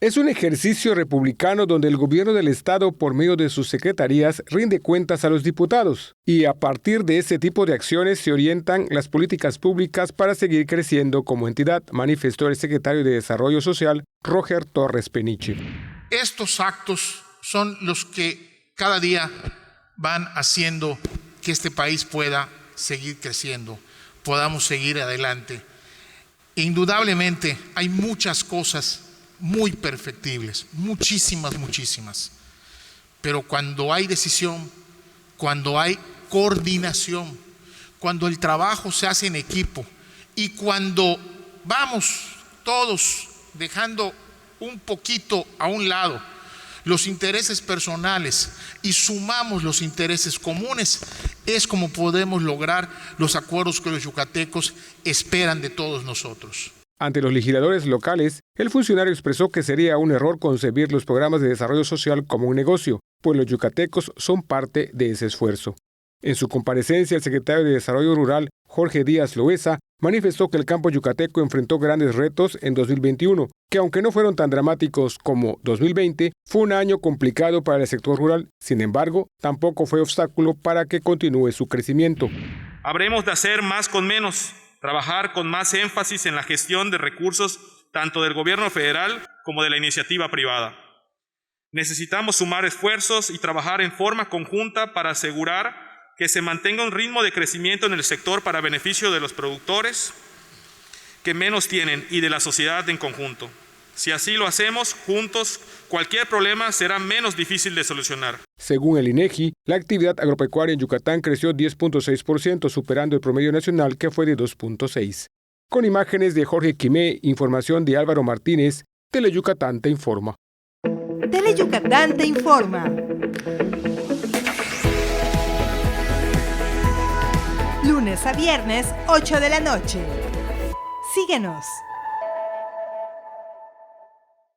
Es un ejercicio republicano donde el gobierno del Estado, por medio de sus secretarías, rinde cuentas a los diputados. Y a partir de ese tipo de acciones se orientan las políticas públicas para seguir creciendo como entidad, manifestó el secretario de Desarrollo Social, Roger Torres Peniche. Estos actos son los que cada día van haciendo que este país pueda seguir creciendo, podamos seguir adelante. Indudablemente hay muchas cosas muy perfectibles, muchísimas, pero cuando hay decisión, cuando hay coordinación, cuando el trabajo se hace en equipo y cuando vamos todos dejando un poquito a un lado los intereses personales y sumamos los intereses comunes, es como podemos lograr los acuerdos que los yucatecos esperan de todos nosotros. Ante los legisladores locales, el funcionario expresó que sería un error concebir los programas de desarrollo social como un negocio, pues los yucatecos son parte de ese esfuerzo. En su comparecencia, el secretario de Desarrollo Rural, Jorge Díaz Loesa, manifestó que el campo yucateco enfrentó grandes retos en 2021, que aunque no fueron tan dramáticos como 2020, fue un año complicado para el sector rural. Sin embargo, tampoco fue obstáculo para que continúe su crecimiento. Habremos de hacer más con menos, trabajar con más énfasis en la gestión de recursos tanto del gobierno federal como de la iniciativa privada. Necesitamos sumar esfuerzos y trabajar en forma conjunta para asegurar que se mantenga un ritmo de crecimiento en el sector para beneficio de los productores que menos tienen y de la sociedad en conjunto. Si así lo hacemos juntos, cualquier problema será menos difícil de solucionar. Según el INEGI, la actividad agropecuaria en Yucatán creció 10.6%, superando el promedio nacional que fue de 2.6%. Con imágenes de Jorge Quimé, información de Álvaro Martínez, Teleyucatán te informa. Teleyucatán te informa. Lunes a viernes, 8 de la noche. Síguenos.